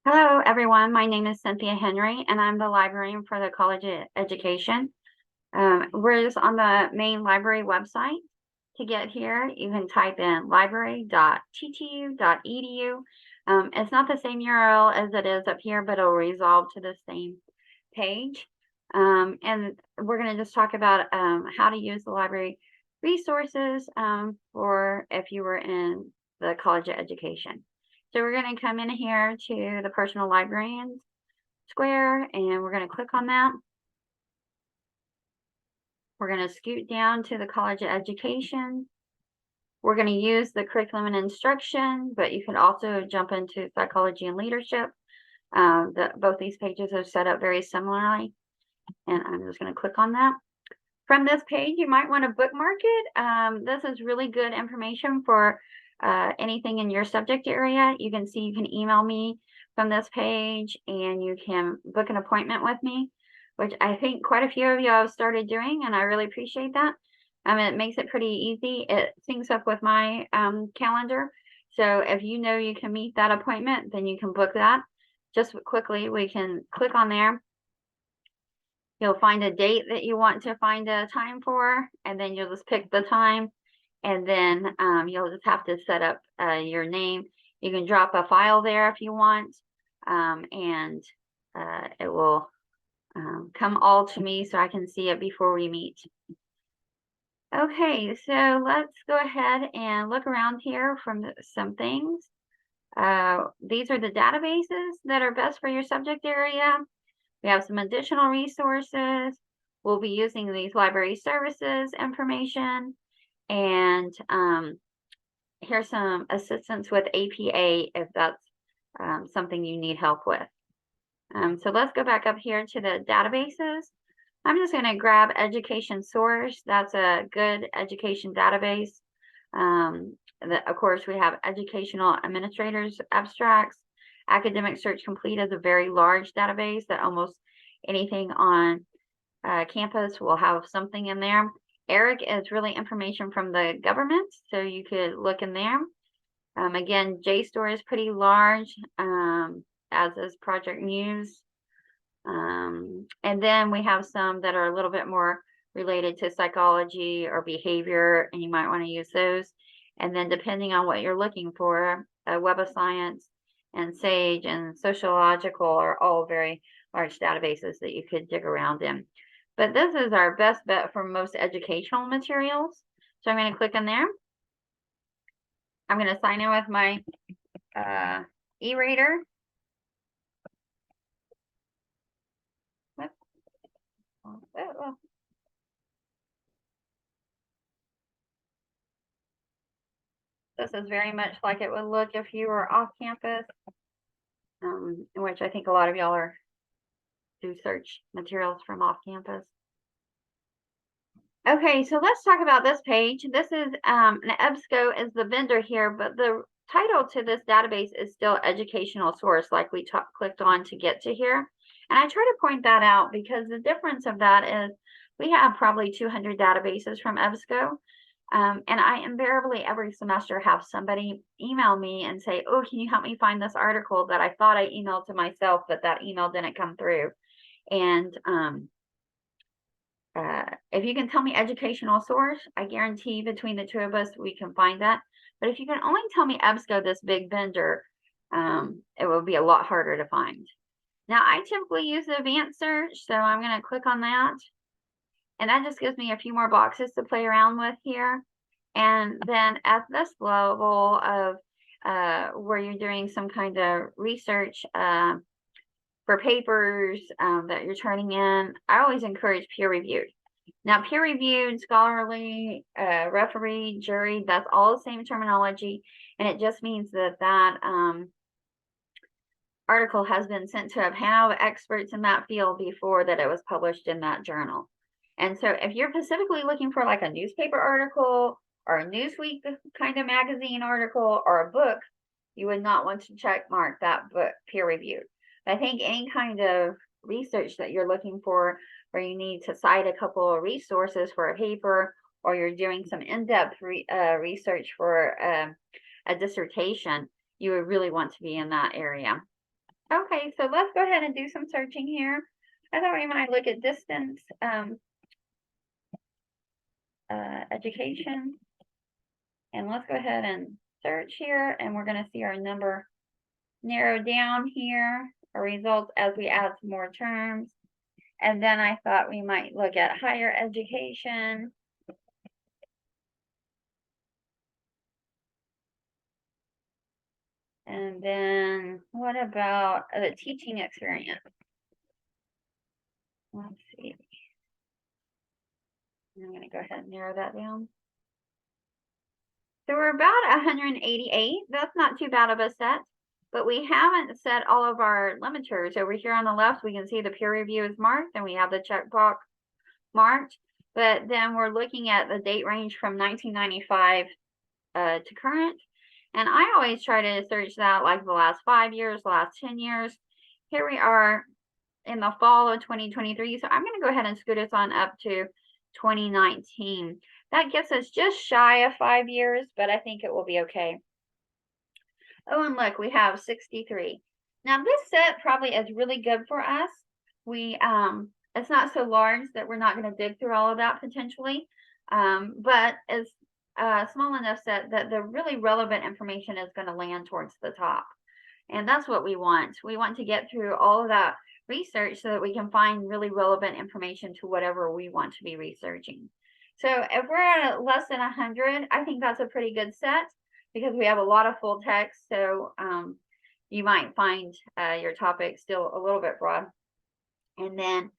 Hello, everyone. My name is Cynthia Henry, and I'm the librarian for the College of Education. We're just on the main library website. To get here, you can type in library.ttu.edu. It's not the same URL as it is up here, but it'll resolve to the same page. And we're going to just talk about how to use the library resources for if you were in the College of Education. So we're going to come in here to the personal librarian square, and we're going to click on that. We're going to scoot down to the College of Education. We're going to use the curriculum and instruction, but you can also jump into psychology and leadership. Both these pages are set up very similarly, and I'm just going to click on that. From this page, you might want to bookmark it. This is really good information for anything in your subject area. You can see you can email me from this page, and you can book an appointment with me, which I think quite a few of you have started doing, and I really appreciate that. It makes it pretty easy. It syncs up with my calendar. So if you know you can meet that appointment, then you can book that. Just quickly, we can click on there. You'll find a date that you want to find a time for, and then you'll just pick the time, and then you'll just have to set up your name. You can drop a file there if you want, and it will come all to me so I can see it before we meet. Okay, so let's go ahead and look around here from some things. These are the databases that are best for your subject area. We have some additional resources. We'll be using these library services information, and here's some assistance with APA if that's something you need help with. So let's go back up here to the databases. I'm just going to grab Education Source. That's a good education database. Of course, we have Educational Administrators Abstracts. Academic Search Complete is a very large database that almost anything on campus will have something in there. ERIC is really information from the government, so you could look in there. Again, JSTOR is pretty large, as is Project Muse. And then we have some that are a little bit more related to psychology or behavior, and you might want to use those. And then depending on what you're looking for, Web of Science and SAGE and Sociological are all very large databases that you could dig around in. But this is our best bet for most educational materials. So I'm going to click in there. I'm going to sign in with my e-reader. This is very much like it would look if you were off campus, in which I think a lot of y'all do search materials from off campus. Okay, so let's talk about this page. This is an EBSCO is the vendor here, but the title to this database is still Educational Source, like we clicked on to get to here. And I try to point that out because the difference of that is we have probably 200 databases from EBSCO. And I invariably every semester have somebody email me and say, oh, can you help me find this article that I thought I emailed to myself, but that email didn't come through. And if you can tell me educational source, I guarantee between the two of us, we can find that. But if you can only tell me EBSCO, this big vendor, it will be a lot harder to find. Now, I typically use the advanced search, so I'm going to click on that. And that just gives me a few more boxes to play around with here. And then at this level of where you're doing some kind of research for papers that you're turning in, I always encourage peer-reviewed. Now, peer-reviewed, scholarly, referee, jury, that's all the same terminology. And it just means that that article has been sent to a panel of experts in that field before that it was published in that journal. And so if you're specifically looking for like a newspaper article or a Newsweek kind of magazine article or a book, you would not want to check mark that book peer-reviewed. I think any kind of research that you're looking for where you need to cite a couple of resources for a paper, or you're doing some in-depth research for a dissertation, you would really want to be in that area. Okay, so let's go ahead and do some searching here. I thought we might look at distance education. And let's go ahead and search here, and we're going to see our number narrow down here, our results as we add some more terms. And then I thought we might look at higher education. And then what about the teaching experience? Let's see. I'm going to go ahead and narrow that down. So we're about 188. That's not too bad of a set, but we haven't set all of our limiters. Over here on the left, we can see the peer review is marked, and we have the checkbox marked. But then we're looking at the date range from 1995 to current. And I always try to search that like the last 5 years, the last 10 years. Here we are in the fall of 2023. So I'm going to go ahead and scoot us on up to 2019. That gets us just shy of 5 years, but I think it will be okay. Oh, and look, we have 63. Now this set probably is really good for us. It's not so large that we're not going to dig through all of that potentially, but it's a small enough set that the really relevant information is going to land towards the top. And that's what we want. We want to get through all of that research so that we can find really relevant information to whatever we want to be researching. So if we're at less than 100, I think that's a pretty good set because we have a lot of full text. So you might find your topic still a little bit broad. And then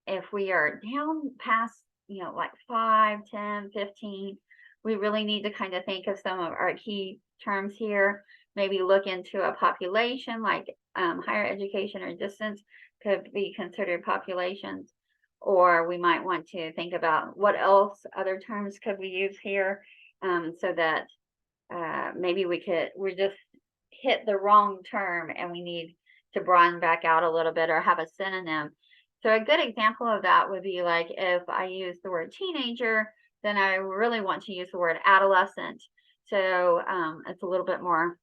if we are down past, like 5, 10, 15, we really need to kind of think of some of our key terms here. Maybe look into a population like higher education or distance could be considered populations. Or we might want to think about what else other terms could we use here so that maybe we just hit the wrong term and we need to broaden back out a little bit or have a synonym. So a good example of that would be like if I use the word teenager, then I really want to use the word adolescent. So it's a little bit more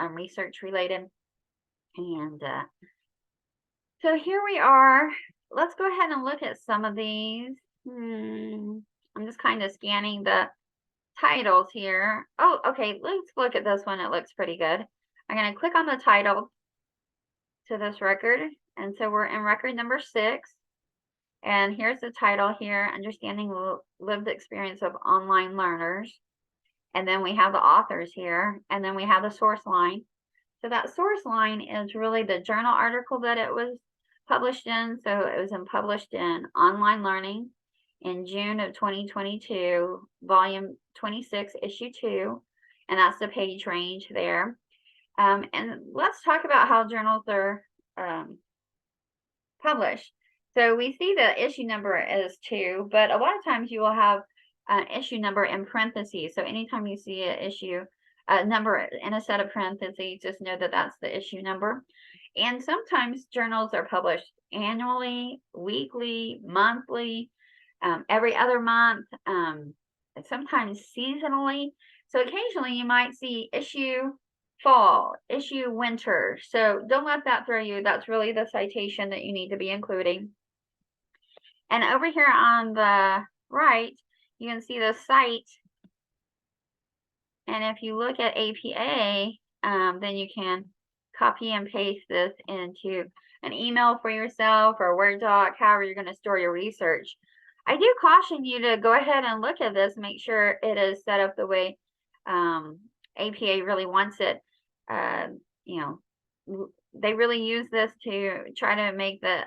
research related. And so here we are. Let's go ahead and look at some of these. I'm just kind of scanning the titles here. Oh, okay, let's look at this one. It looks pretty good. I'm going to click on the title to this record. And so we're in record number 6. And here's the title here, Understanding Lived Experience of Online Learners. And then we have the authors here, and then we have the source line. So that source line is really the journal article that it was published in. So it was published in Online Learning in June of 2022, volume 26, issue 2, and that's the page range there. And let's talk about how journals are published. So we see the issue number is 2, but a lot of times you will have an issue number in parentheses. So anytime you see an issue number in a set of parentheses, just know that that's the issue number. And sometimes journals are published annually, weekly, monthly, every other month, sometimes seasonally. So occasionally you might see issue fall, issue winter. So don't let that throw you. That's really the citation that you need to be including. And over here on the right, you can see the site. And if you look at APA, then you can copy and paste this into an email for yourself or a Word doc, however you're going to store your research. I do caution you to go ahead and look at this, make sure it is set up the way APA really wants it. They really use this to try to make the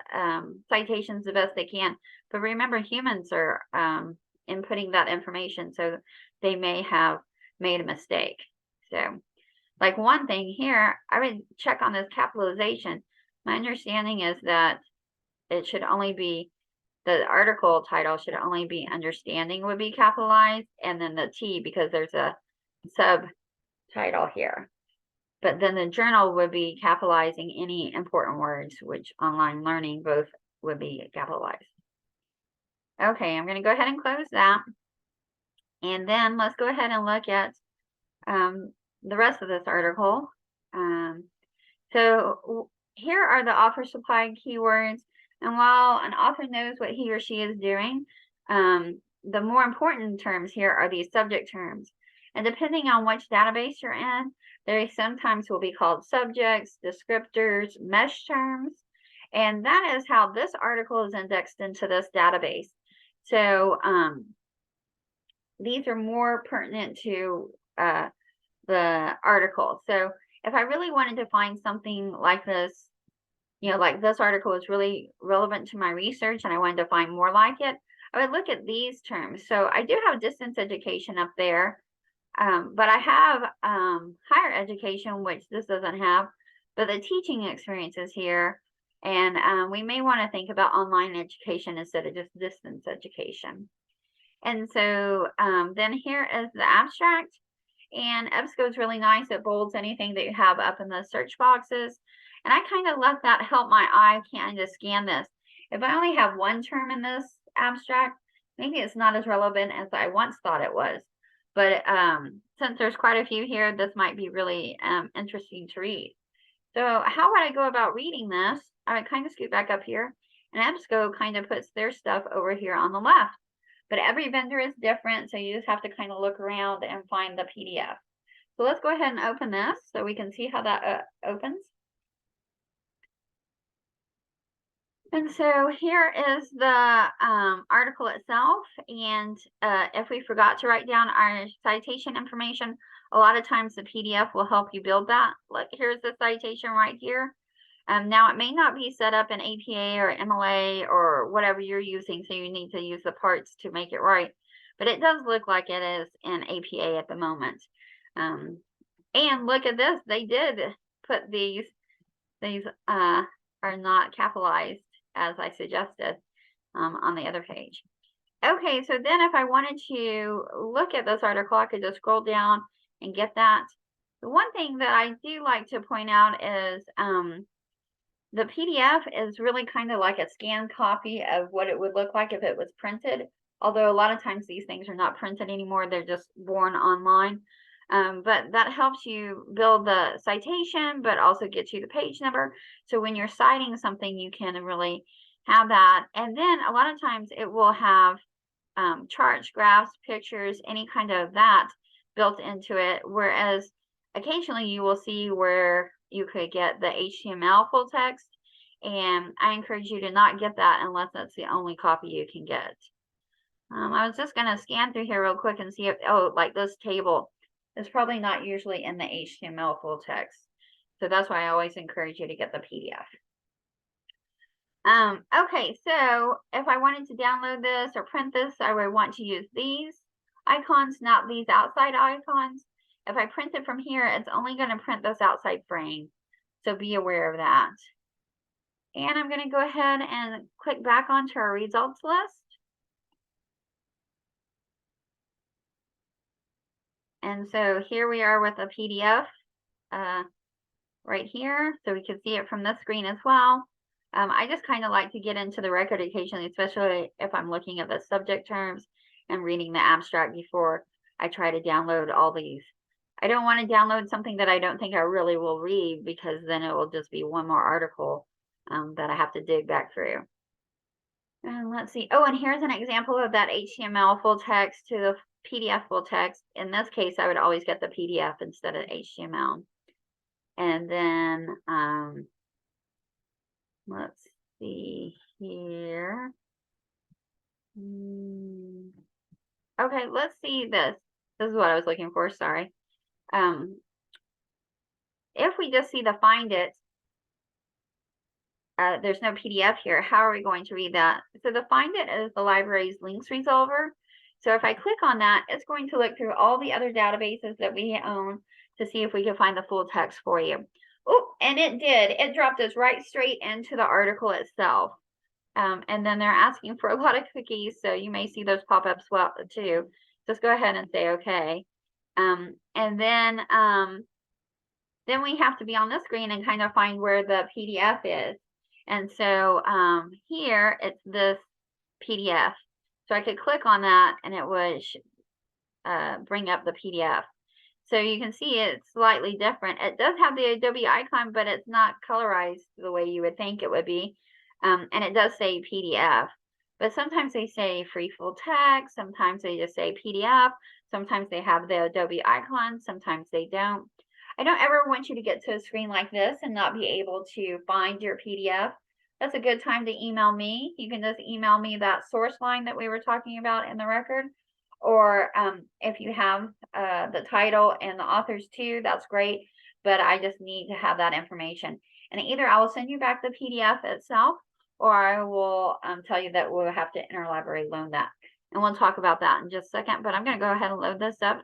citations the best they can. But remember, humans are inputting that information, so they may have made a mistake. So, like one thing here, I would check on this capitalization. My understanding is that it should only be, the article title should only be understanding would be capitalized, and then the T because there's a subtitle here. But then the journal would be capitalizing any important words, which online learning both would be capitalized. Okay, I'm going to go ahead and close that. And then let's go ahead and look at the rest of this article. So here are the author supplied keywords. And while an author knows what he or she is doing, the more important terms here are these subject terms. And depending on which database you're in, they sometimes will be called subjects, descriptors, mesh terms. And that is how this article is indexed into this database. So these are more pertinent to the article. So if I really wanted to find something like this, like this article is really relevant to my research and I wanted to find more like it, I would look at these terms. So I do have distance education up there, but I have higher education, which this doesn't have, but the teaching experience is here. And we may want to think about online education instead of just distance education. And so then here is the abstract. And EBSCO is really nice. It bolds anything that you have up in the search boxes. And I kind of let that help my eye kind of scan this. If I only have one term in this abstract, maybe it's not as relevant as I once thought it was. But since there's quite a few here, this might be really interesting to read. So how would I go about reading this? I would kind of scoot back up here. And EBSCO kind of puts their stuff over here on the left. But every vendor is different, so you just have to kind of look around and find the PDF. So let's go ahead and open this so we can see how that opens. And so here is the article itself. And if we forgot to write down our citation information, a lot of times the PDF will help you build that. Look, here's the citation right here. Now, it may not be set up in APA or MLA or whatever you're using, so you need to use the parts to make it right. But it does look like it is in APA at the moment. And look at this. They did put these are not capitalized as I suggested on the other page. Okay, so then if I wanted to look at this article, I could just scroll down and get that. The one thing that I do like to point out is the PDF is really kind of like a scanned copy of what it would look like if it was printed. Although a lot of times these things are not printed anymore, they're just born online. But that helps you build the citation, but also gets you the page number. So when you're citing something, you can really have that. And then a lot of times it will have charts, graphs, pictures, any kind of that built into it. Whereas occasionally you will see where you could get the HTML full text. And I encourage you to not get that unless that's the only copy you can get. I was just going to scan through here real quick and see if, like this table is probably not usually in the HTML full text. So that's why I always encourage you to get the PDF. Okay, so if I wanted to download this or print this, I would want to use these icons, not these outside icons. If I print it from here, it's only going to print this outside frame. So be aware of that. And I'm going to go ahead and click back onto our results list. And so here we are with a PDF right here. So we can see it from this screen as well. I just kind of like to get into the record occasionally, especially if I'm looking at the subject terms and reading the abstract before I try to download all these. I don't want to download something that I don't think I really will read, because then it will just be one more article that I have to dig back through. And let's see. Oh, and here's an example of that HTML full text to the PDF full text. In this case, I would always get the PDF instead of HTML. And then let's see here. Okay, let's see this. This is what I was looking for, sorry. If we just see the find it, there's no PDF here. How are we going to read that? So the find it is the library's links resolver. So if I click on that, it's going to look through all the other databases that we own to see if we can find the full text for you. Oh, and it did. It dropped us right straight into the article itself. And then they're asking for a lot of cookies, so you may see those pop up well too. Just go ahead and say okay. And then we have to be on the screen and kind of find where the PDF is. And so here it's this PDF. So I could click on that and it would bring up the PDF. So you can see it's slightly different. It does have the Adobe icon, but it's not colorized the way you would think it would be. And it does say PDF, but sometimes they say free full text, sometimes they just say PDF, sometimes they have the Adobe icon, sometimes they don't. I don't ever want you to get to a screen like this and not be able to find your PDF. That's a good time to email me. You can just email me that source line that we were talking about in the record. Or if you have the title and the authors too, that's great. But I just need to have that information. And either I will send you back the PDF itself, or I will tell you that we'll have to interlibrary loan that. And we'll talk about that in just a second. But I'm going to go ahead and load this up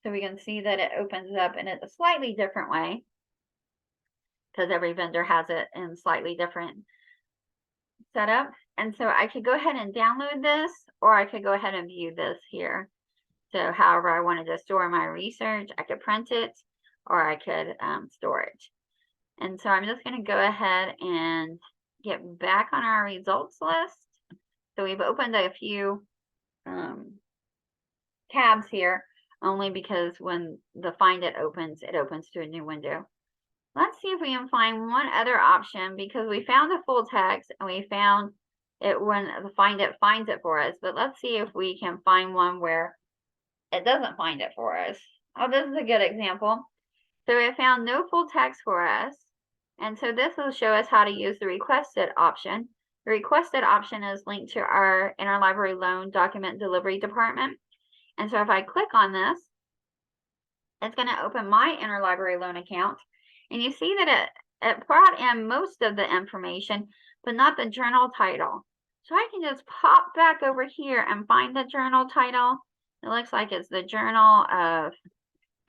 so we can see that it opens up in a slightly different way, because every vendor has it in slightly different setup. And so I could go ahead and download this, or I could go ahead and view this here. So however I wanted to store my research, I could print it, or I could store it. And so I'm just going to go ahead and get back on our results list. So we've opened a few tabs here, only because when the Find It opens, it opens to a new window. Let's see if we can find one other option, because we found the full text and we found it when the Find It finds it for us. But let's see if we can find one where it doesn't find it for us. Oh, this is a good example. So it found no full text for us. And so this will show us how to use the requested option. The requested option is linked to our interlibrary loan document delivery department. And so if I click on this, it's going to open my interlibrary loan account. And you see that it brought in most of the information, but not the journal title. So I can just pop back over here and find the journal title. It looks like it's the Journal of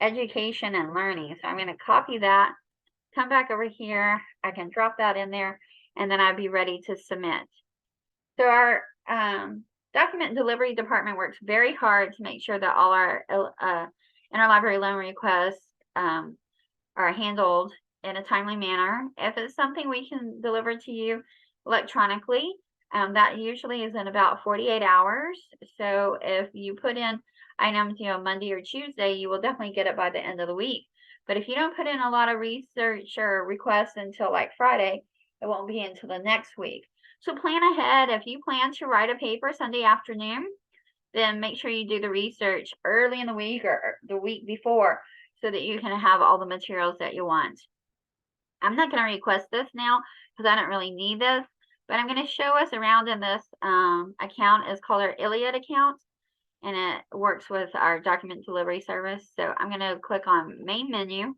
Education and Learning. So I'm going to copy that, come back over here. I can drop that in there, and then I'd be ready to submit. So our document delivery department works very hard to make sure that all our interlibrary loan requests are handled in a timely manner. If it's something we can deliver to you electronically, that usually is in about 48 hours. So if you put in items, Monday or Tuesday, you will definitely get it by the end of the week. But if you don't put in a lot of research or requests until like Friday, it won't be until the next week. So plan ahead. If you plan to write a paper Sunday afternoon, then make sure you do the research early in the week or the week before, so that you can have all the materials that you want. I'm not going to request this now because I don't really need this, but I'm going to show us around in this account. It's called our Iliad account, and it works with our document delivery service. So I'm going to click on main menu,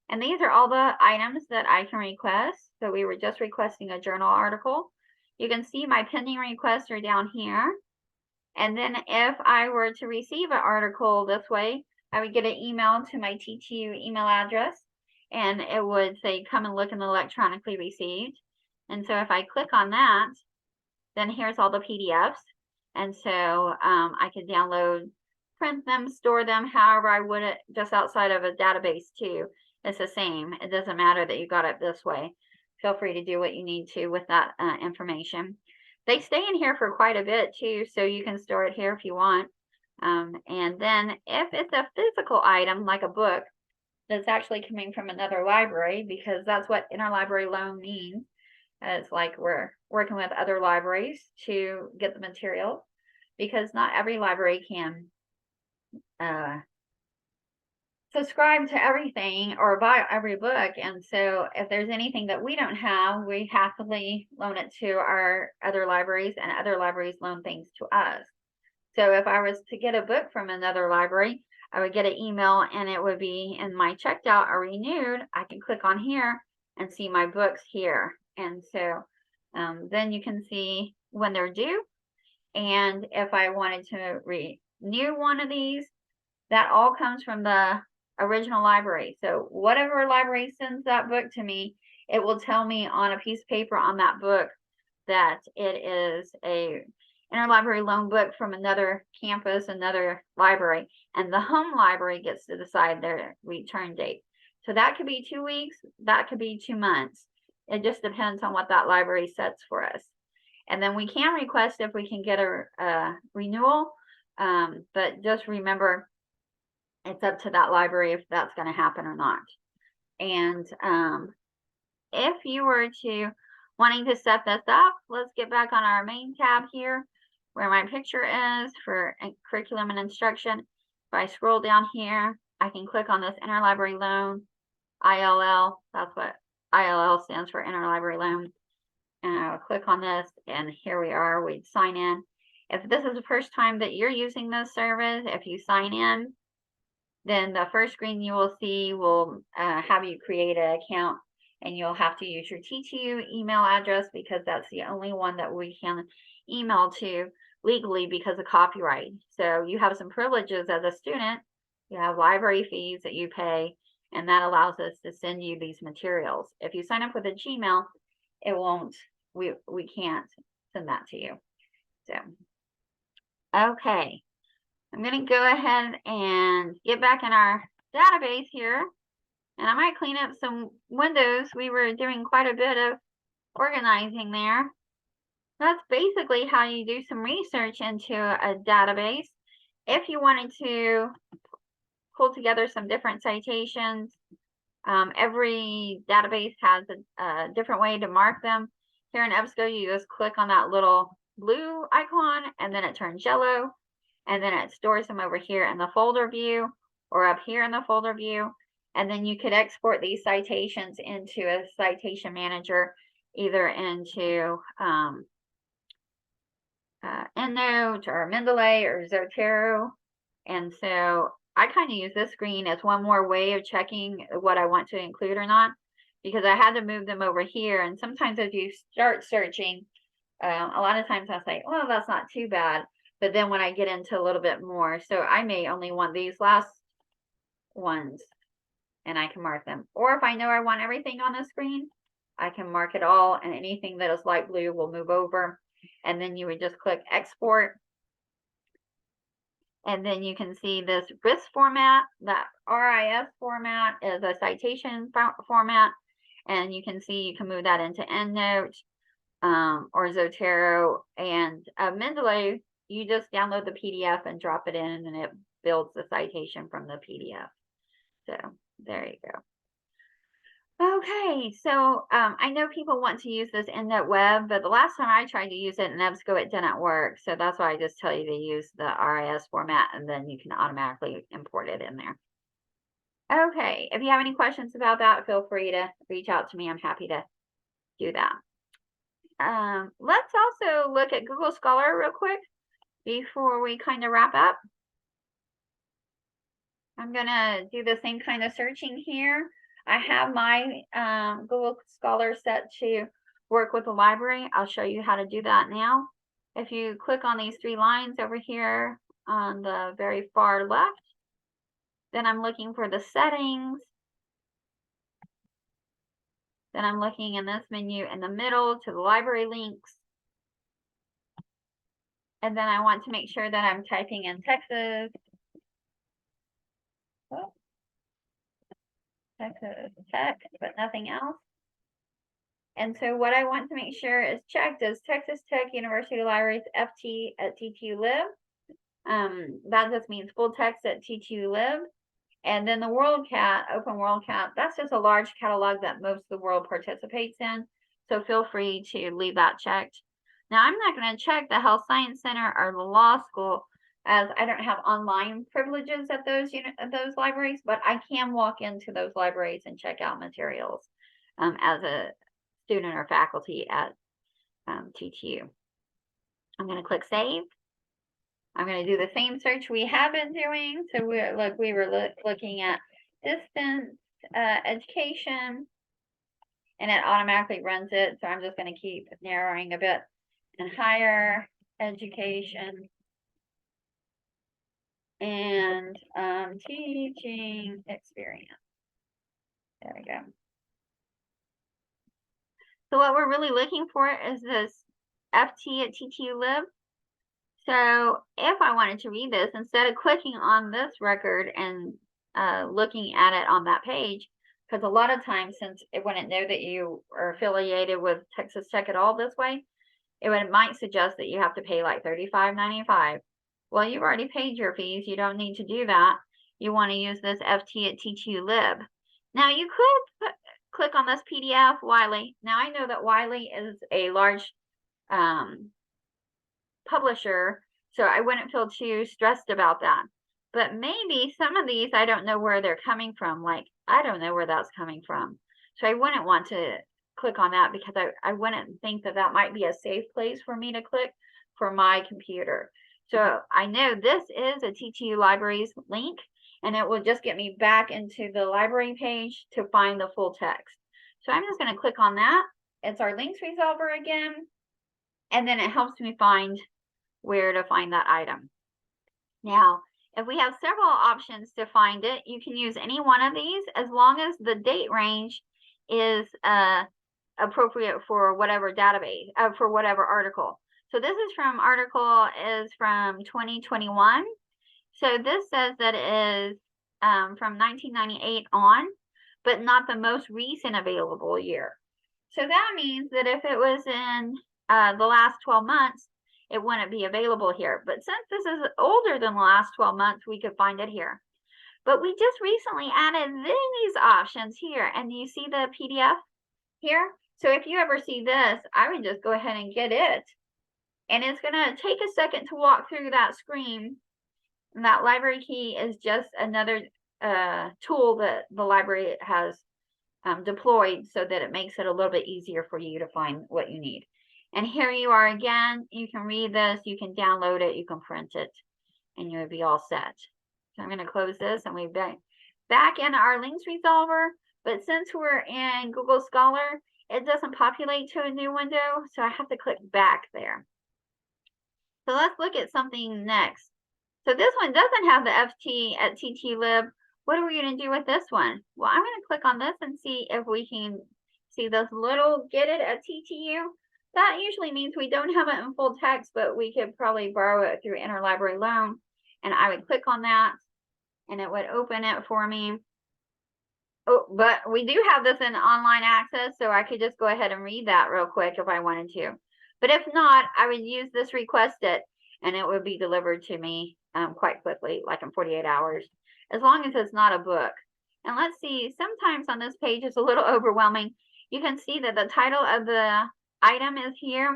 and these are all the items that I can request. So we were just requesting a journal article. You can see my pending requests are down here. And then if I were to receive an article this way, I would get an email to my TTU email address, and it would say, come and look and electronically received. And so if I click on that, then here's all the PDFs. And so I could download, print them, store them, however I would it just outside of a database too. It's the same. It doesn't matter that you got it this way. Feel free to do what you need to with that information. They stay in here for quite a bit too, so you can store it here if you want. And then if it's a physical item, like a book, that's actually coming from another library, because that's what interlibrary loan means. It's like we're working with other libraries to get the materials, because not every library can subscribe to everything or buy every book. And so if there's anything that we don't have, we happily loan it to our other libraries, and other libraries loan things to us. So if I was to get a book from another library, I would get an email, and it would be in my checked out or renewed. I can click on here and see my books here. And so then you can see when they're due. And if I wanted to renew one of these, that all comes from the original library. So whatever library sends that book to me, it will tell me on a piece of paper on that book that it is a interlibrary loan book from another campus, another library, and the home library gets to decide their return date. So that could be 2 weeks, that could be 2 months. It just depends on what that library sets for us. And then we can request if we can get a renewal, but just remember, It's up to that library if that's going to happen or not. And if you were to wanting to set this up, let's get back on our main tab here where my picture is for curriculum and instruction. If I scroll down here, I can click on this interlibrary loan, ILL. That's what ILL stands for, interlibrary loan. And I'll click on this, and here we are. We'd sign in. If this is the first time that you're using this service, if you sign in, then the first screen you will see will have you create an account, and you'll have to use your TTU email address because that's the only one that we can email to legally because of copyright. So you have some privileges as a student. You have library fees that you pay, and that allows us to send you these materials. If you sign up with a Gmail, it won't, we can't send that to you. So, okay. I'm going to go ahead and get back in our database here, and I might clean up some windows. We were doing quite a bit of organizing there. That's basically how you do some research into a database. If you wanted to pull together some different citations, every database has a different way to mark them. Here in EBSCO, you just click on that little blue icon, and then it turns yellow. And then it stores them over here in the folder view or up here in the folder view. And then you could export these citations into a citation manager, either into EndNote or Mendeley or Zotero. And so I kind of use this screen as one more way of checking what I want to include or not, because I had to move them over here. And sometimes as you start searching, a lot of times I say, well, that's not too bad. But then when I get into a little bit more, so I may only want these last ones, and I can mark them. Or if I know I want everything on the screen, I can mark it all, and anything that is light blue will move over. And then you would just click export. And then you can see this RIS format. That RIS format is a citation format. And you can see you can move that into EndNote or Zotero. And Mendeley, you just download the PDF and drop it in, and it builds the citation from the PDF. So there you go. Okay, so I know people want to use this EndNote Web, but the last time I tried to use it in EBSCO, it didn't work. So that's why I just tell you to use the RIS format, and then you can automatically import it in there. Okay, if you have any questions about that, feel free to reach out to me. I'm happy to do that. Let's also look at Google Scholar real quick before we kind of wrap up. I'm going to do the same kind of searching here. I have my Google Scholar set to work with the library. I'll show you how to do that now. If you click on these three lines over here on the very far left, then I'm looking for the settings. Then I'm looking in this menu in the middle to the library links. And then I want to make sure that I'm typing in Texas. Oh. Texas Tech, but nothing else. And so what I want to make sure is checked is Texas Tech University Libraries FT at TTU Lib. That just means full text at TTU Lib. And then the WorldCat, Open WorldCat, that's just a large catalog that most of the world participates in. So feel free to leave that checked. Now I'm not going to check the Health Science Center or the law school, as I don't have online privileges at those libraries, but I can walk into those libraries and check out materials as a student or faculty at TTU. I'm going to click Save. I'm going to do the same search we have been doing. So we were looking at distance education, and it automatically runs it. So I'm just going to keep narrowing a bit. And higher education and teaching experience. There we go. So what we're really looking for is this FT at TTU Lib. So if I wanted to read this, instead of clicking on this record and looking at it on that page, because a lot of times, since it wouldn't know that you are affiliated with Texas Tech at all this way, it might suggest that you have to pay like $35.95. Well, you've already paid your fees. You don't need to do that. you want to use this FT at TTUlib. Now you could click on this PDF, Wiley. Now I know that Wiley is a large publisher, so I wouldn't feel too stressed about that. But maybe some of these, I don't know where they're coming from. Like, I don't know where that's coming from. So I wouldn't want to click on that because I wouldn't think that that might be a safe place for me to click for my computer. So I know this is a TTU Libraries link, and it will just get me back into the library page to find the full text. So I'm just going to click on that. It's our links resolver again, and then it helps me find where to find that item. Now, if we have several options to find it, you can use any one of these as long as the date range is appropriate for whatever database, for whatever article. So this is from article is from 2021. So this says that it is from 1998 on, but not the most recent available year. So that means that if it was in the last 12 months, it wouldn't be available here. But since this is older than the last 12 months, we could find it here. But we just recently added these options here, and you see the PDF here? So if you ever see this, I would just go ahead and get it. And it's going to take a second to walk through that screen. And that library key is just another tool that the library has deployed so that it makes it a little bit easier for you to find what you need. And here you are again. You can read this, you can download it, you can print it, and you'll be all set. So I'm going to close this, and we're back in our links resolver. But since we're in Google Scholar, it doesn't populate to a new window, so I have to click back there. So let's look at something next. So this one doesn't have the FT at TTUlib. What are we going to do with this one? Well, I'm going to click on this and see if we can see this little get it at TTU. That usually means we don't have it in full text, but we could probably borrow it through interlibrary loan. And I would click on that, and it would open it for me. Oh, but we do have this in online access, so I could just go ahead and read that real quick if I wanted to. But if not, I would use this request it, and it would be delivered to me quite quickly, like in 48 hours, as long as it's not a book. And let's see, sometimes on this page it's a little overwhelming. You can see that the title of the item is here,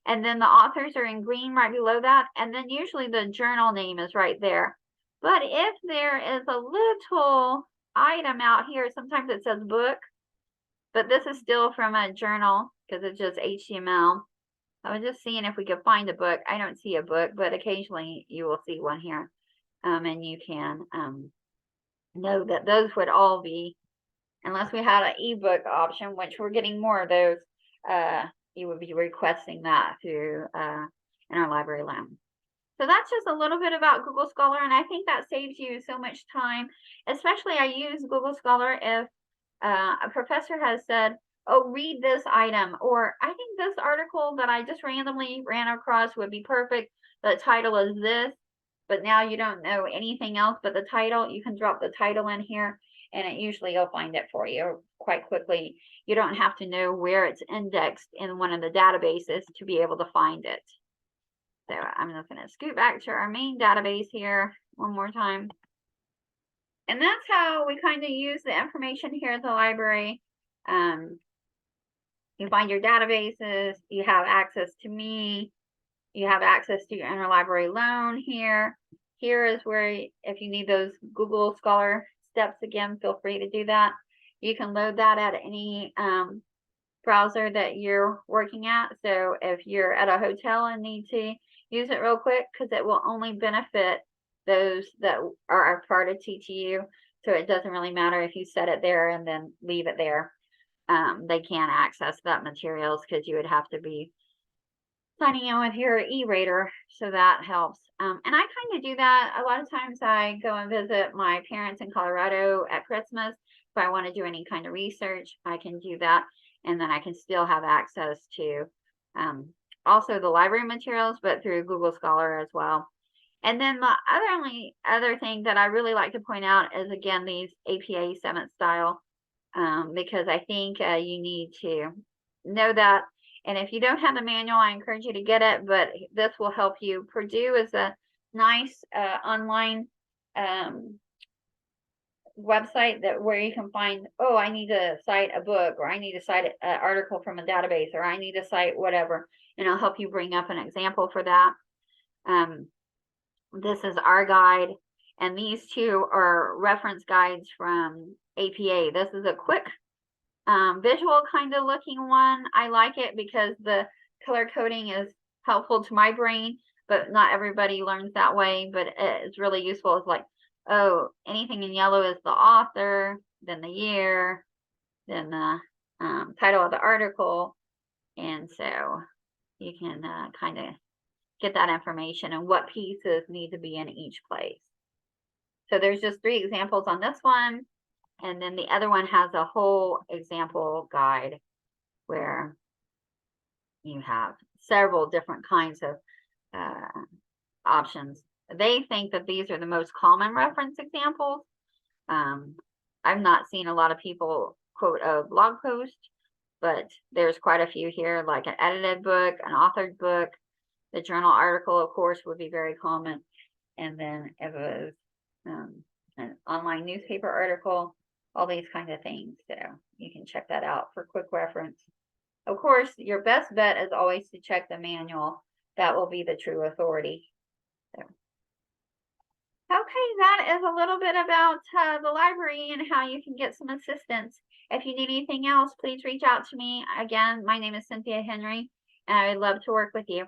and then the authors are in green right below that, and then usually the journal name is right there. But if there is a little item out here, sometimes it says book, but this is still from a journal because it's just HTML. I was just seeing if we could find a book. I don't see a book, but occasionally you will see one here, and you can know that those would all be, unless we had an ebook option, which we're getting more of those, you would be requesting that through interlibrary loan. So that's just a little bit about Google Scholar, and I think that saves you so much time. Especially I use Google Scholar if a professor has said, oh, read this item, or I think this article that I just randomly ran across would be perfect. The title is this, but now you don't know anything else but the title. You can drop the title in here, and it usually will find it for you quite quickly. You don't have to know where it's indexed in one of the databases to be able to find it. So I'm just going to scoot back to our main database here one more time. And that's how we kind of use the information here at the library. You find your databases, you have access to me, you have access to your interlibrary loan here. Here is where, if you need those Google Scholar steps again, feel free to do that. You can load that at any browser that you're working at. So if you're at a hotel and need to use it real quick, because it will only benefit those that are a part of TTU. So it doesn't really matter if you set it there and then leave it there. They can't access that materials because you would have to be signing in with your e-rater. So that helps. And I kind of do that. A lot of times I go and visit my parents in Colorado at Christmas. If I want to do any kind of research, I can do that. And then I can still have access to also the library materials, but through Google Scholar as well. And then the only other thing that I really like to point out is, again, these APA 7th style, because I think you need to know that. And if you don't have the manual, I encourage you to get it, but this will help you. Purdue is a nice online website that where you can find, oh, I need to cite a book, or I need to cite an article from a database, or I need to cite whatever, and it'll help you bring up an example for that. This is our guide, and these two are reference guides from APA. This is a quick visual kind of looking one. I like it because the color coding is helpful to my brain, but not everybody learns that way. But it's really useful. It's like, oh, anything in yellow is the author, then the year, then the title of the article. And so you can kind of get that information and what pieces need to be in each place. So there's just 3 examples on this one. And then the other one has a whole example guide where you have several different kinds of options. They think that these are the most common reference examples. I've not seen a lot of people quote a blog post, but there's quite a few here, like an edited book, an authored book. The journal article, of course, would be very common. And then if it was an online newspaper article, all these kind of things. So you can check that out for quick reference. Of course, your best bet is always to check the manual. That will be the true authority. So. Okay, that is a little bit about the library and how you can get some assistance. If you need anything else, please reach out to me. Again, my name is Cynthia Henry, and I would love to work with you.